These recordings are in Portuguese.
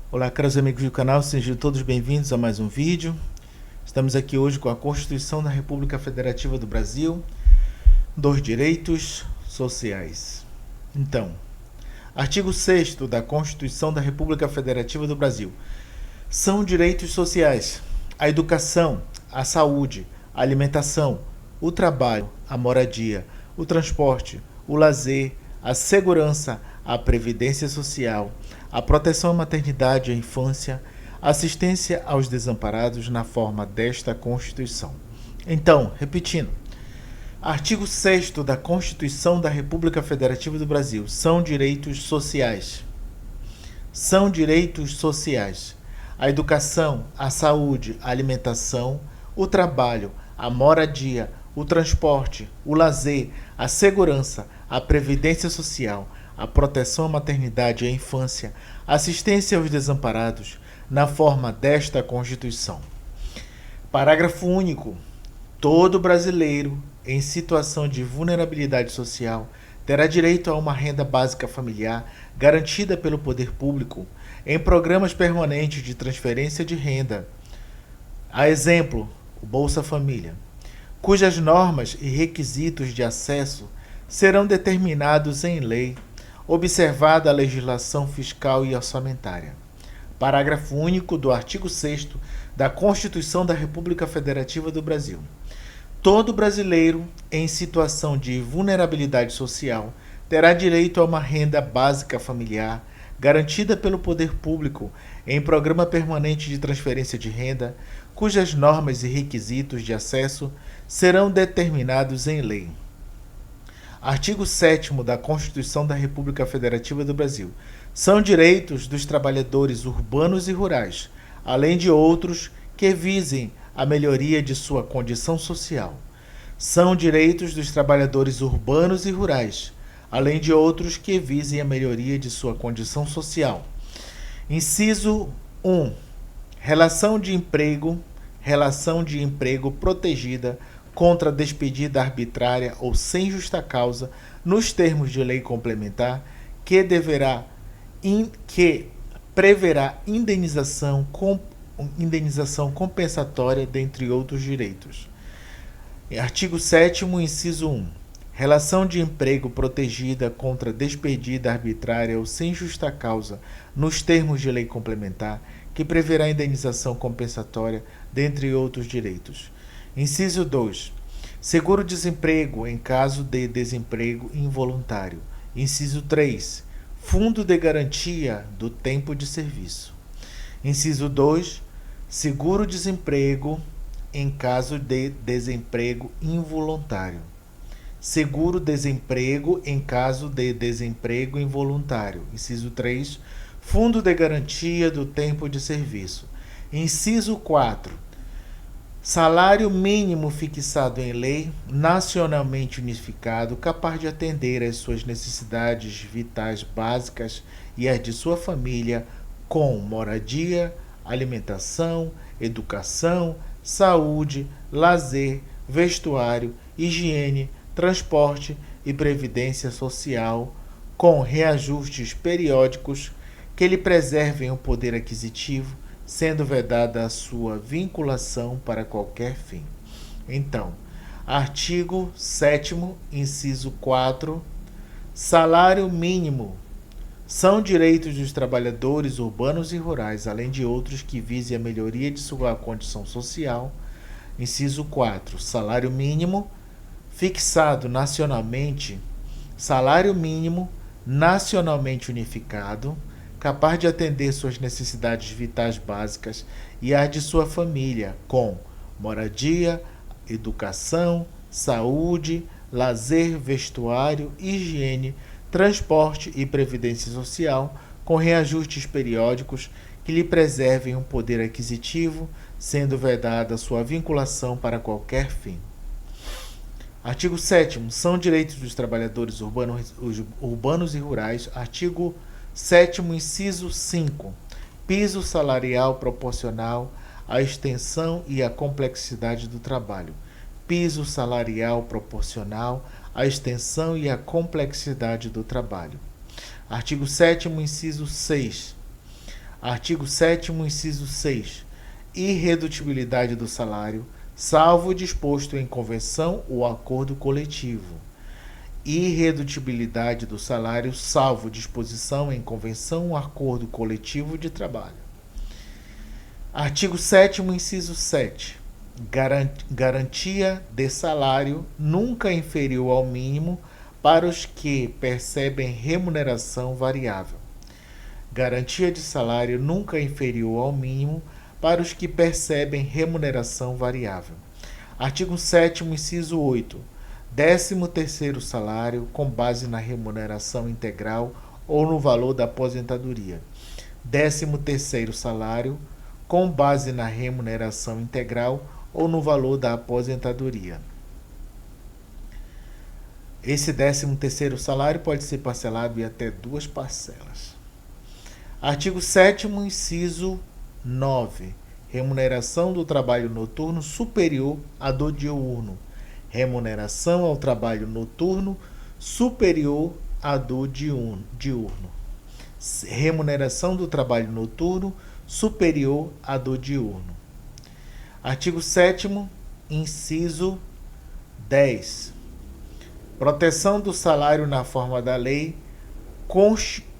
Olá, caros amigos do canal, sejam todos bem-vindos a mais um vídeo. Estamos aqui hoje com a Constituição da República Federativa do Brasil, dos direitos sociais. Então, artigo 6º da Constituição da República Federativa do Brasil. São direitos sociais: a educação, a saúde, a alimentação, o trabalho, a moradia, o transporte, o lazer, a segurança, a previdência social, a proteção à maternidade e à infância, assistência aos desamparados na forma desta Constituição. Então, repetindo, artigo 6º da Constituição da República Federativa do Brasil. São direitos sociais. São direitos sociais: a educação, a saúde, a alimentação, o trabalho, a moradia, o transporte, o lazer, a segurança, a previdência social, a proteção à maternidade e à infância, assistência aos desamparados, na forma desta Constituição. Parágrafo único. Todo brasileiro em situação de vulnerabilidade social terá direito a uma renda básica familiar garantida pelo poder público em programas permanentes de transferência de renda. A exemplo, o Bolsa Família, cujas normas e requisitos de acesso serão determinados em lei, observada a legislação fiscal e orçamentária. Parágrafo único do artigo 6º da Constituição da República Federativa do Brasil. Todo brasileiro em situação de vulnerabilidade social terá direito a uma renda básica familiar garantida pelo poder público em programa permanente de transferência de renda, cujas normas e requisitos de acesso serão determinados em lei. Artigo 7º da Constituição da República Federativa do Brasil. São direitos dos trabalhadores urbanos e rurais, além de outros que visem a melhoria de sua condição social. São direitos dos trabalhadores urbanos e rurais, além de outros que visem a melhoria de sua condição social. Inciso 1. Relação de emprego protegida contra despedida arbitrária ou sem justa causa, nos termos de lei complementar, que preverá indenização compensatória, dentre outros direitos. Artigo 7º, inciso 1. Relação de emprego protegida contra despedida arbitrária ou sem justa causa, nos termos de lei complementar, que preverá indenização compensatória, dentre outros direitos. Inciso 2. Seguro-desemprego em caso de desemprego involuntário. Inciso 3. Fundo de garantia do tempo de serviço. Inciso 2. Seguro-desemprego em caso de desemprego involuntário. Seguro-desemprego em caso de desemprego involuntário. Inciso 3. Fundo de garantia do tempo de serviço. Inciso 4. Salário mínimo fixado em lei, nacionalmente unificado, capaz de atender às suas necessidades vitais básicas e às de sua família, com moradia, alimentação, educação, saúde, lazer, vestuário, higiene, transporte e previdência social, com reajustes periódicos que lhe preservem o poder aquisitivo, sendo vedada a sua vinculação para qualquer fim. Então, artigo 7º, inciso 4, salário mínimo são direitos dos trabalhadores urbanos e rurais, além de outros que visem a melhoria de sua condição social. Inciso 4, salário mínimo fixado nacionalmente, salário mínimo nacionalmente unificado, capaz de atender suas necessidades vitais básicas e as de sua família, com moradia, educação, saúde, lazer, vestuário, higiene, transporte e previdência social, com reajustes periódicos que lhe preservem um poder aquisitivo, sendo vedada sua vinculação para qualquer fim. Artigo 7º. São direitos dos trabalhadores urbanos e rurais. Artigo 7º, inciso 5. Piso salarial proporcional à extensão e à complexidade do trabalho. Piso salarial proporcional à extensão e à complexidade do trabalho. Artigo 7º, inciso 6. Artigo 7º, inciso 6. Irredutibilidade do salário, salvo o disposto em convenção ou acordo coletivo. Irredutibilidade do salário, salvo disposição em convenção ou acordo coletivo de trabalho. Artigo 7º, inciso 7. Garantia de salário nunca inferior ao mínimo para os que percebem remuneração variável. Garantia de salário nunca inferior ao mínimo para os que percebem remuneração variável. Artigo 7º, inciso 8. 13º salário com base na remuneração integral ou no valor da aposentadoria. 13º salário com base na remuneração integral ou no valor da aposentadoria. Esse 13º salário pode ser parcelado em até 2 parcelas. Artigo 7º, inciso 9. Remuneração do trabalho noturno superior à do diurno. Remuneração ao trabalho noturno superior à do diurno. Remuneração do trabalho noturno superior à do diurno. Artigo 7º, inciso 10. Proteção do salário na forma da lei,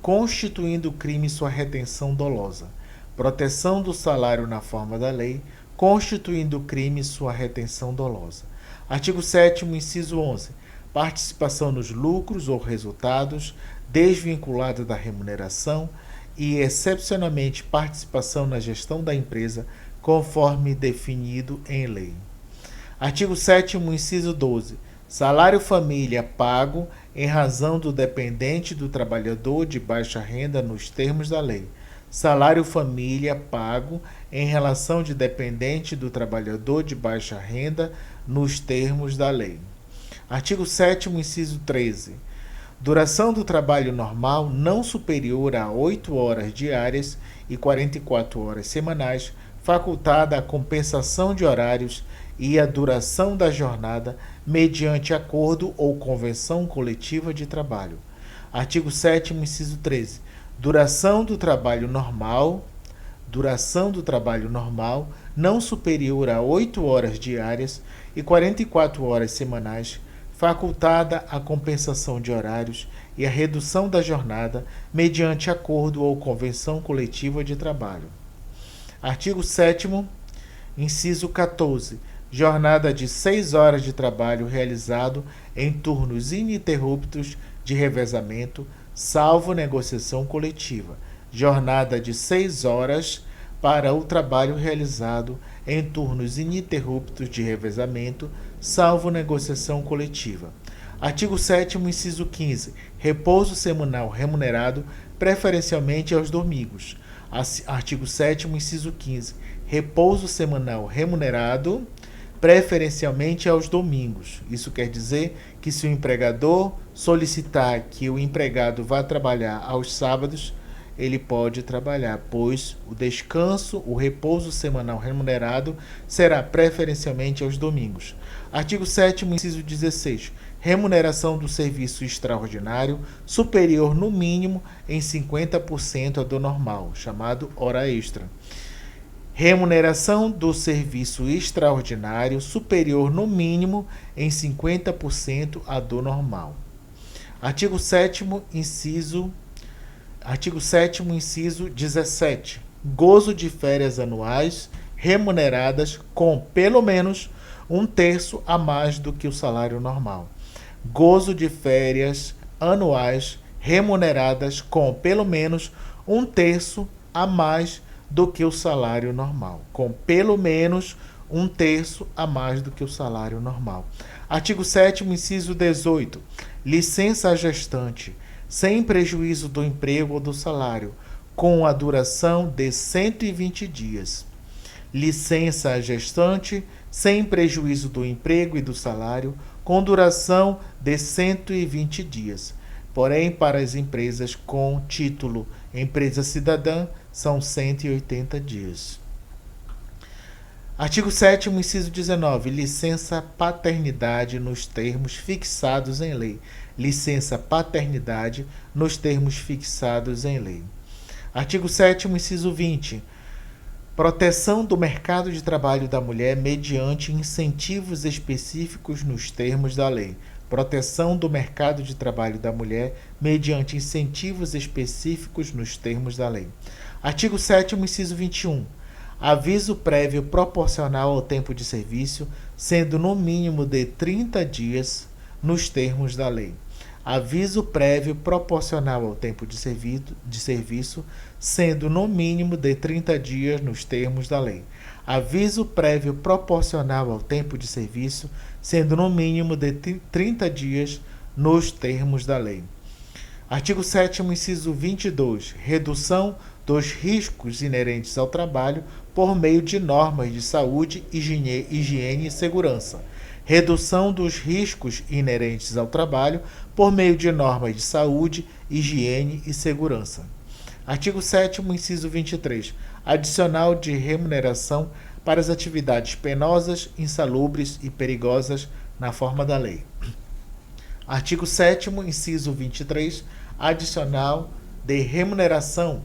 constituindo crime sua retenção dolosa. Proteção do salário na forma da lei, constituindo crime sua retenção dolosa. Artigo 7º, inciso 11. Participação nos lucros ou resultados, desvinculada da remuneração e, excepcionalmente, participação na gestão da empresa, conforme definido em lei. Artigo 7º, inciso 12. Salário família pago em razão do dependente do trabalhador de baixa renda nos termos da lei. Salário família pago em relação de dependente do trabalhador de baixa renda nos termos da lei. Artigo 7º, inciso 13. Duração do trabalho normal não superior a 8 horas diárias e 44 horas semanais, facultada a compensação de horários e a duração da jornada mediante acordo ou convenção coletiva de trabalho. Artigo 7º, inciso 13. Duração do trabalho normal não superior a 8 horas diárias e 44 horas semanais, facultada a compensação de horários e a redução da jornada mediante acordo ou convenção coletiva de trabalho. Artigo 7º, inciso 14. Jornada de 6 horas de trabalho realizado em turnos ininterruptos de revezamento, salvo negociação coletiva. Jornada de 6 horas para o trabalho realizado em turnos ininterruptos de revezamento, salvo negociação coletiva. Artigo 7º, inciso 15. Repouso semanal remunerado, preferencialmente aos domingos. Artigo 7º, inciso 15. Repouso semanal remunerado, preferencialmente aos domingos. Isso quer dizer que se o empregador solicitar que o empregado vá trabalhar aos sábados, ele pode trabalhar, pois o descanso, o repouso semanal remunerado será preferencialmente aos domingos. Artigo 7º, inciso 16. Remuneração do serviço extraordinário superior no mínimo em 50% à do normal, chamado hora extra. Remuneração do serviço extraordinário superior no mínimo em 50% à do normal. Artigo 7º, inciso 17. Gozo de férias anuais remuneradas com pelo menos 1/3 a mais do que o salário normal. Gozo de férias anuais remuneradas com pelo menos 1/3 a mais do que o salário normal. Com pelo menos 1/3 a mais do que o salário normal. Artigo 7º, inciso 18. Licença gestante, sem prejuízo do emprego ou do salário, com a duração de 120 dias. Licença gestante, sem prejuízo do emprego e do salário, com duração de 120 dias. Porém, para as empresas com título empresa cidadã, são 180 dias. Artigo 7º, inciso 19. Licença paternidade nos termos fixados em lei. Licença paternidade nos termos fixados em lei. Artigo 7º, inciso 20. Proteção do mercado de trabalho da mulher mediante incentivos específicos nos termos da lei. Proteção do mercado de trabalho da mulher mediante incentivos específicos nos termos da lei. Artigo 7º, inciso 21. Aviso prévio proporcional ao tempo de serviço, sendo no mínimo de 30 dias nos termos da lei. Aviso prévio proporcional ao tempo de serviço, sendo no mínimo de 30 dias nos termos da lei. Aviso prévio proporcional ao tempo de serviço, sendo no mínimo de 30 dias nos termos da lei. Artigo 7º, inciso 22. Redução dos riscos inerentes ao trabalho por meio de normas de saúde, higiene e segurança. Redução dos riscos inerentes ao trabalho por meio de normas de saúde, higiene e segurança. Artigo 7º, inciso 23. Adicional de remuneração para as atividades penosas, insalubres e perigosas na forma da lei. Artigo 7º, inciso 23. Adicional de remuneração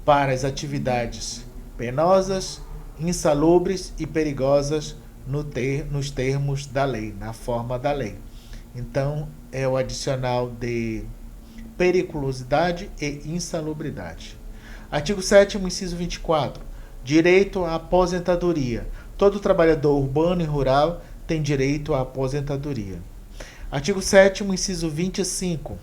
para as atividades penosas, insalubres e perigosas nos termos da lei, na forma da lei. Então, é o adicional de periculosidade e insalubridade. Artigo 7º, inciso 24. Direito à aposentadoria. Todo trabalhador urbano e rural tem direito à aposentadoria. Artigo 7º, inciso 25.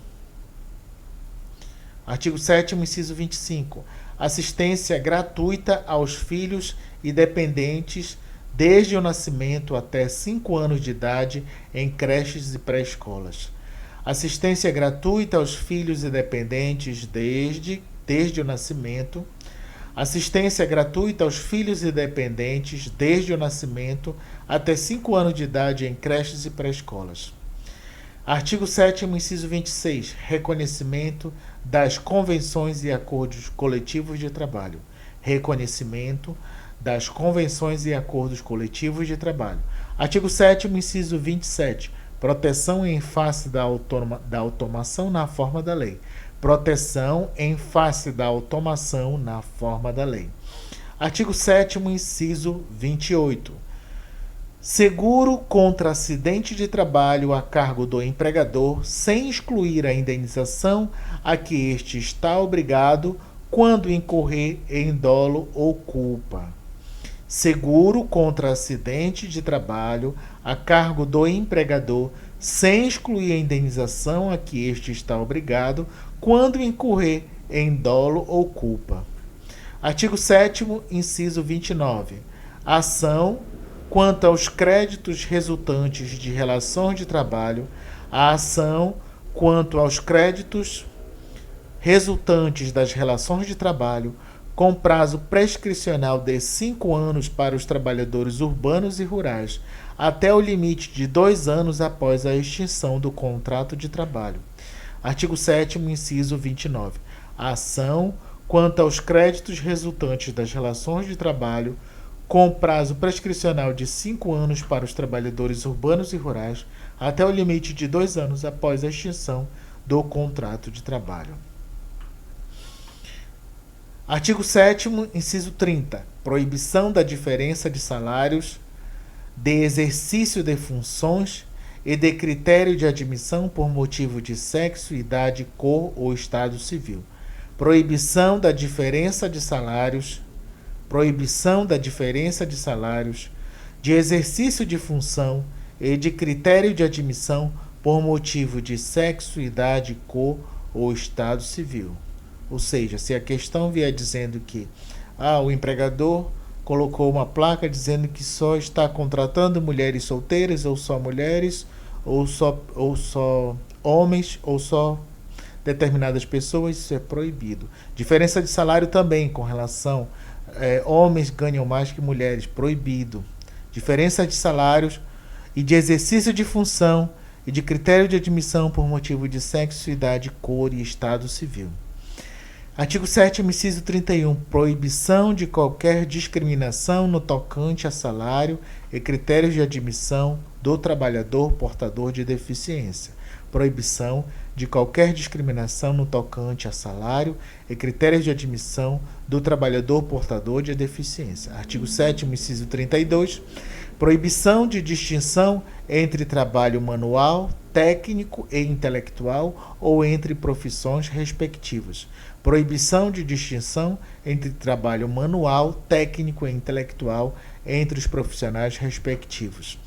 Artigo 7º, inciso 25. Assistência gratuita aos filhos e dependentes desde o nascimento até 5 anos de idade em creches e pré-escolas. Assistência gratuita aos filhos e dependentes desde o nascimento. Assistência gratuita aos filhos e dependentes desde o nascimento até 5 anos de idade em creches e pré-escolas. Artigo 7º, inciso 26. Reconhecimento das convenções e acordos coletivos de trabalho. Reconhecimento das convenções e acordos coletivos de trabalho. Artigo 7º, inciso 27. Proteção em face da automação na forma da lei. Proteção em face da automação na forma da lei. Artigo 7º, inciso 28. Seguro contra acidente de trabalho a cargo do empregador, sem excluir a indenização a que este está obrigado quando incorrer em dolo ou culpa. Seguro contra acidente de trabalho a cargo do empregador, sem excluir a indenização a que este está obrigado quando incorrer em dolo ou culpa. Artigo 7º, inciso 29. Ação quanto aos créditos resultantes de relações de trabalho, a ação quanto aos créditos resultantes das relações de trabalho, com prazo prescricional de 5 anos para os trabalhadores urbanos e rurais, até o limite de 2 anos após a extinção do contrato de trabalho. Artigo 7º, inciso 29. A ação quanto aos créditos resultantes das relações de trabalho, com prazo prescricional de 5 anos para os trabalhadores urbanos e rurais, até o limite de 2 anos após a extinção do contrato de trabalho. Artigo 7º, inciso 30. Proibição da diferença de salários, de exercício de funções e de critério de admissão por motivo de sexo, idade, cor ou estado civil. Proibição da diferença de salários, de exercício de função e de critério de admissão por motivo de sexo, idade, cor ou estado civil. Ou seja, se a questão vier dizendo que o empregador colocou uma placa dizendo que só está contratando mulheres solteiras, ou só mulheres, ou só homens, ou só determinadas pessoas, isso é proibido. Diferença de salário também com relação homens ganham mais que mulheres, proibido. Diferença de salários e de exercício de função e de critério de admissão por motivo de sexo, idade, cor e estado civil. Artigo 7º, inciso 31. Proibição de qualquer discriminação no tocante a salário e critérios de admissão do trabalhador portador de deficiência. Proibição de qualquer discriminação no tocante a salário e critérios de admissão do trabalhador portador de deficiência. Artigo 7º, inciso 32, proibição de distinção entre trabalho manual, técnico e intelectual ou entre profissões respectivas. Proibição de distinção entre trabalho manual, técnico e intelectual entre os profissionais respectivos.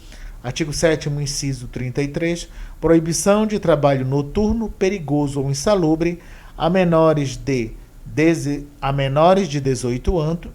Artigo 7º, inciso 33, proibição de trabalho noturno, perigoso ou insalubre a menores de 18 anos.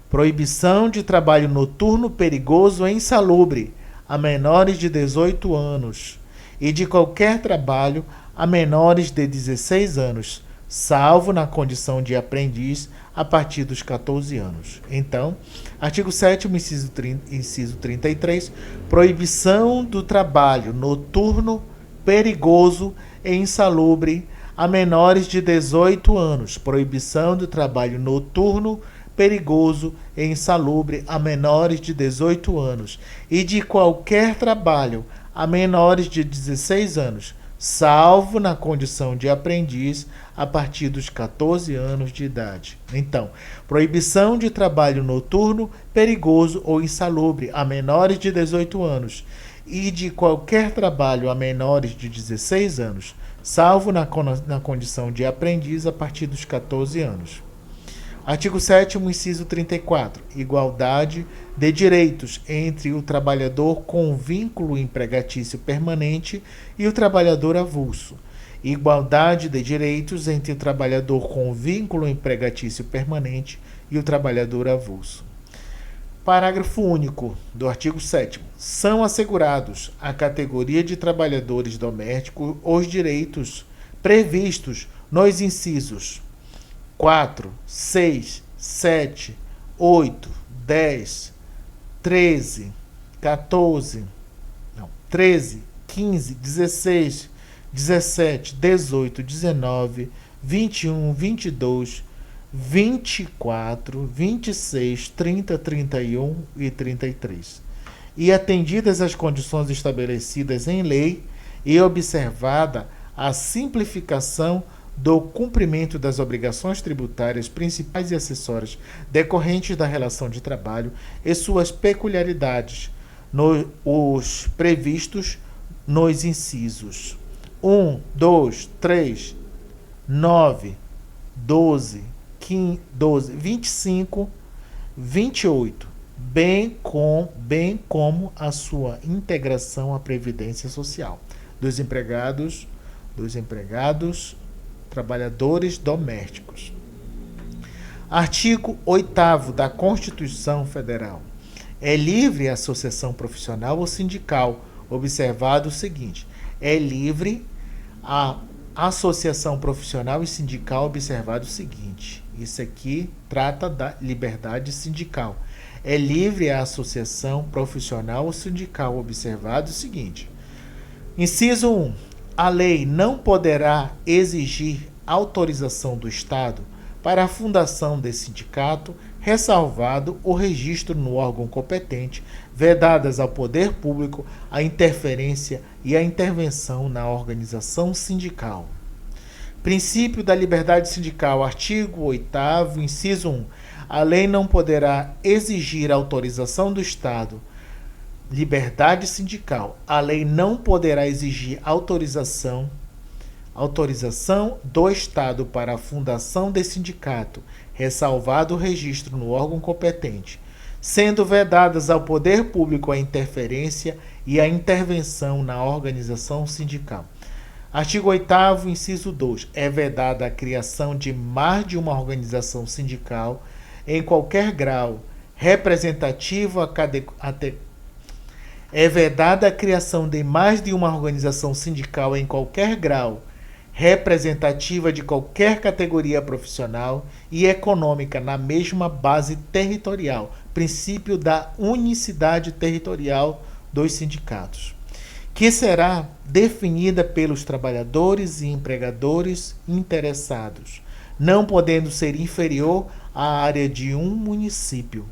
Proibição de trabalho noturno, perigoso ou insalubre a menores de 18 anos e de qualquer trabalho a menores de 16 anos, salvo na condição de aprendiz a partir dos 14 anos. Então, artigo 7º, inciso 33, proibição do trabalho noturno, perigoso e insalubre a menores de 18 anos. Proibição do trabalho noturno, perigoso e insalubre a menores de 18 anos e de qualquer trabalho a menores de 16 anos, salvo na condição de aprendiz a partir dos 14 anos de idade. Então, proibição de trabalho noturno, perigoso ou insalubre a menores de 18 anos e de qualquer trabalho a menores de 16 anos, salvo na condição de aprendiz a partir dos 14 anos. Artigo 7º, inciso 34. Igualdade de direitos entre o trabalhador com vínculo empregatício permanente e o trabalhador avulso. Igualdade de direitos entre o trabalhador com vínculo empregatício permanente e o trabalhador avulso. Parágrafo único do artigo 7º. São assegurados à categoria de trabalhadores domésticos os direitos previstos nos incisos 4, 6, 7, 8, 10, 13, 15, 16, 17, 18, 19, 21, 22, 24, 26, 30, 31 e 33. E atendidas as condições estabelecidas em lei e observada a simplificação do cumprimento das obrigações tributárias principais e acessórias decorrentes da relação de trabalho e suas peculiaridades, os previstos nos incisos 1, 2, 3, 9, 12, 15, 12, 25, 28, bem como a sua integração à Previdência Social dos empregados, trabalhadores domésticos. Artigo 8º da Constituição Federal. É livre a associação profissional ou sindical, observado o seguinte: é livre a associação profissional e sindical, observado o seguinte. Isso aqui trata da liberdade sindical. É livre a associação profissional ou sindical, observado o seguinte. Inciso 1. A lei não poderá exigir autorização do Estado para a fundação desse sindicato, ressalvado o registro no órgão competente, vedadas ao poder público a interferência e a intervenção na organização sindical. Princípio da liberdade sindical, artigo 8º, inciso 1. A lei não poderá exigir autorização do Estado. Liberdade sindical. A lei não poderá exigir autorização do Estado para a fundação de sindicato, ressalvado o registro no órgão competente, sendo vedadas ao poder público a interferência e a intervenção na organização sindical. Artigo 8º, inciso 2. É vedada a criação de mais de uma organização sindical em qualquer grau representativo É vedada a criação de mais de uma organização sindical em qualquer grau representativa de qualquer categoria profissional e econômica na mesma base territorial, princípio da unicidade territorial dos sindicatos, que será definida pelos trabalhadores e empregadores interessados, não podendo ser inferior à área de um município.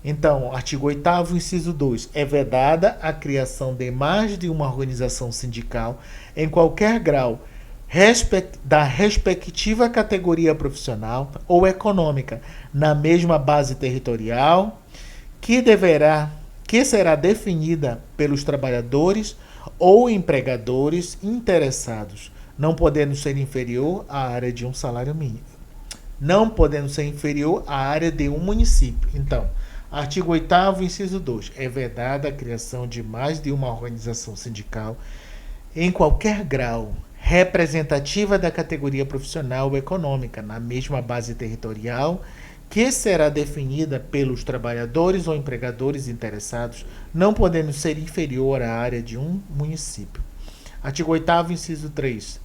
Então, artigo 8º, inciso 2. É vedada a criação de mais de uma organização sindical em qualquer grau da respectiva categoria profissional ou econômica, na mesma base territorial, que será definida pelos trabalhadores ou empregadores interessados, não podendo ser inferior à área de um salário mínimo. Não podendo ser inferior à área de um município. Então, artigo 8º, inciso 2. É vedada a criação de mais de uma organização sindical em qualquer grau representativa da categoria profissional ou econômica, na mesma base territorial, que será definida pelos trabalhadores ou empregadores interessados, não podendo ser inferior à área de um município. Artigo 8º, inciso 3.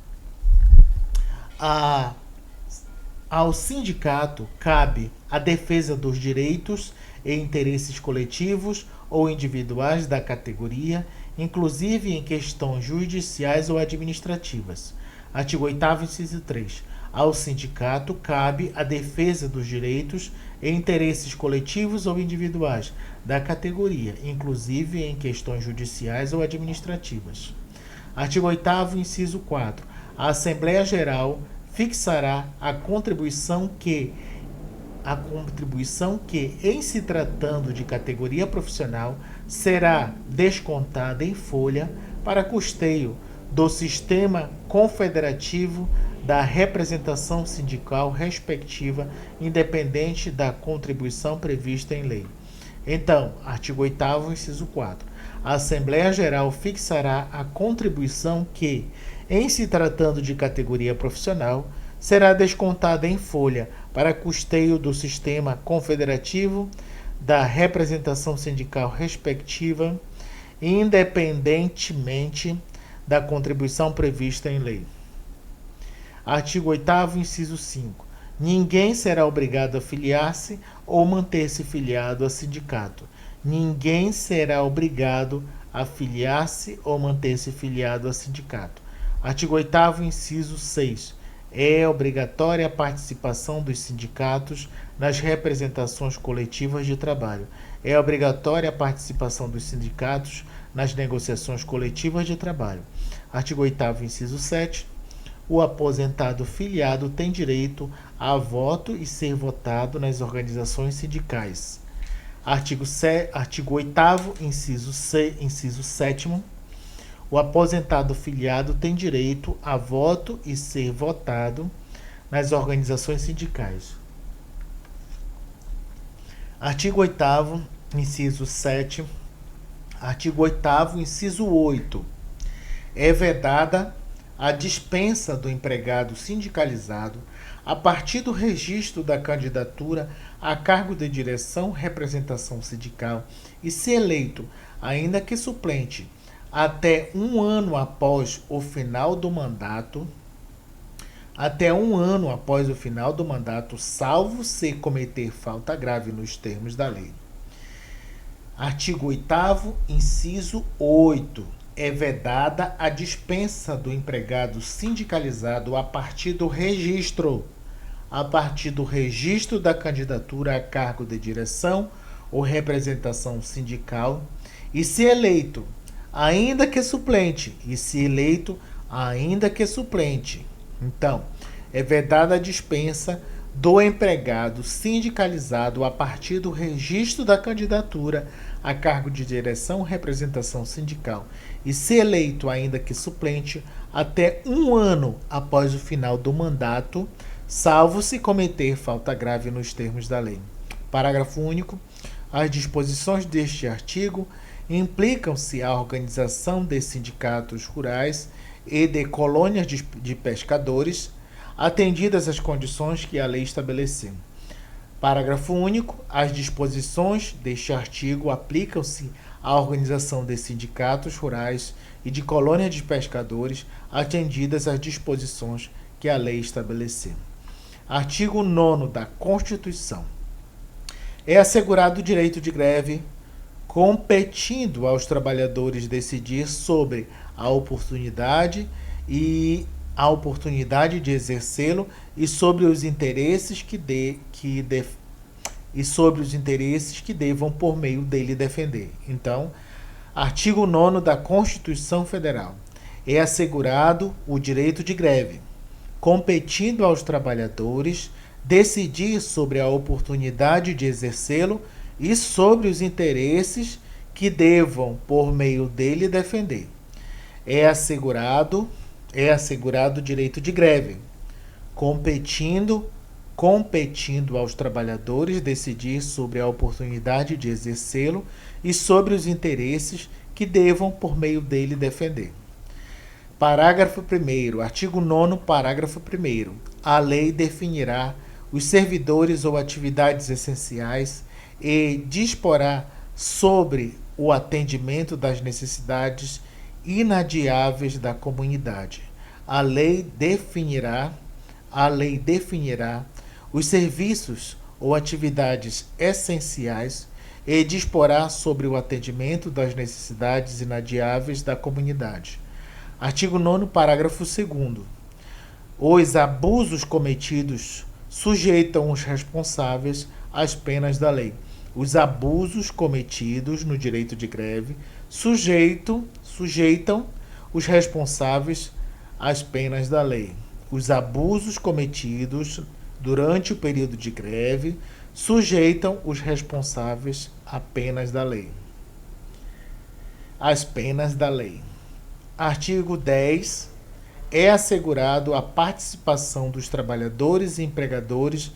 Ao sindicato cabe a defesa dos direitos e interesses coletivos ou individuais da categoria, inclusive em questões judiciais ou administrativas. Artigo 8º, inciso 3. Ao sindicato cabe a defesa dos direitos e interesses coletivos ou individuais da categoria, inclusive em questões judiciais ou administrativas. Artigo 8º, inciso 4. A Assembleia Geral fixará a contribuição que, em se tratando de categoria profissional, será descontada em folha para custeio do sistema confederativo da representação sindical respectiva, independente da contribuição prevista em lei. Então, artigo 8º, inciso 4. A Assembleia Geral fixará a contribuição que, em se tratando de categoria profissional, será descontada em folha para custeio do sistema confederativo da representação sindical respectiva, independentemente da contribuição prevista em lei. Artigo 8º, inciso 5. Ninguém será obrigado a filiar-se ou manter-se filiado a sindicato. Ninguém será obrigado a filiar-se ou manter-se filiado a sindicato. Artigo 8º, inciso 6. É obrigatória a participação dos sindicatos nas representações coletivas de trabalho. É obrigatória a participação dos sindicatos nas negociações coletivas de trabalho. Artigo 8º, inciso 7. O aposentado filiado tem direito a voto e ser votado nas organizações sindicais. Artigo 8º, inciso 7º. O aposentado filiado tem direito a voto e ser votado nas organizações sindicais. Artigo 8º, inciso 7. Artigo 8º, inciso 8. É vedada a dispensa do empregado sindicalizado a partir do registro da candidatura a cargo de direção, representação sindical e, se eleito, ainda que suplente, até um ano após o final do mandato, salvo se cometer falta grave nos termos da lei. Artigo 8º, inciso 8. É vedada a dispensa do empregado sindicalizado a partir do registro da candidatura a cargo de direção ou representação sindical e, se eleito, ainda que suplente, Então, é vedada a dispensa do empregado sindicalizado a partir do registro da candidatura a cargo de direção ou representação sindical e, se eleito, ainda que suplente, até um ano após o final do mandato, salvo se cometer falta grave nos termos da lei. Parágrafo único. As disposições deste artigo implicam-se a organização de sindicatos rurais e de colônias de pescadores, atendidas as condições que a lei estabeleceu. Parágrafo único. As disposições deste artigo aplicam-se à organização de sindicatos rurais e de colônias de pescadores, atendidas as disposições que a lei estabeleceu. Artigo 9º da Constituição. É assegurado o direito de greve, competindo aos trabalhadores decidir sobre a oportunidade de exercê-lo e sobre os interesses e sobre os interesses que devam por meio dele defender. Então, artigo 9º da Constituição Federal. É assegurado o direito de greve, competindo aos trabalhadores decidir sobre a oportunidade de exercê-lo e sobre os interesses que devam, por meio dele, defender. É assegurado o direito de greve, competindo aos trabalhadores decidir sobre a oportunidade de exercê-lo e sobre os interesses que devam, por meio dele, defender. Parágrafo 1º, artigo 9º, parágrafo 1º. A lei definirá os servidores ou atividades essenciais e disporá sobre o atendimento das necessidades inadiáveis da comunidade. A lei definirá os serviços ou atividades essenciais e disporá sobre o atendimento das necessidades inadiáveis da comunidade. Artigo 9º, parágrafo 2º. Os abusos cometidos sujeitam os responsáveis às penas da lei. Os abusos cometidos no direito de greve sujeitam os responsáveis às penas da lei. Os abusos cometidos durante o período de greve sujeitam os responsáveis às penas da lei. As penas da lei. Artigo 10. É assegurado a participação dos trabalhadores e empregadores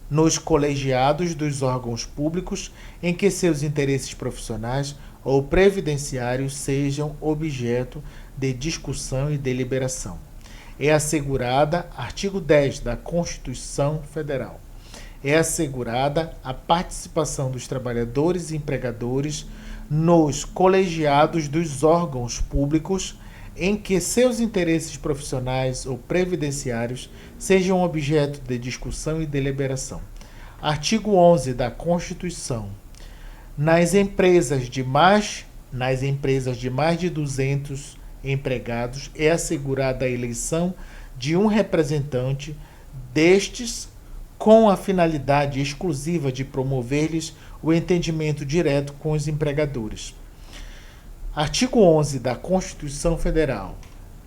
nos colegiados dos órgãos públicos em que seus interesses profissionais ou previdenciários sejam objeto de discussão e deliberação. É assegurada, artigo 10 da Constituição Federal, é assegurada a participação dos trabalhadores e empregadores nos colegiados dos órgãos públicos em que seus interesses profissionais ou previdenciários sejam objeto de discussão e deliberação. Artigo 11 da Constituição. Nas empresas de mais de 200 empregados é assegurada a eleição de um representante destes com a finalidade exclusiva de promover-lhes o entendimento direto com os empregadores. Artigo 11 da Constituição Federal.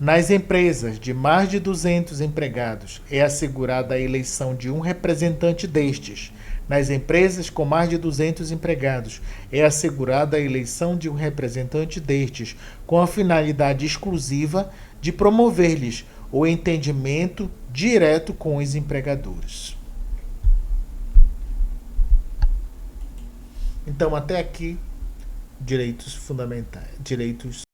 Nas empresas de mais de 200 empregados, é assegurada a eleição de um representante destes. Nas empresas com mais de 200 empregados, é assegurada a eleição de um representante destes, com a finalidade exclusiva de promover-lhes o entendimento direto com os empregadores. Então, até aqui, direitos fundamentais, direitos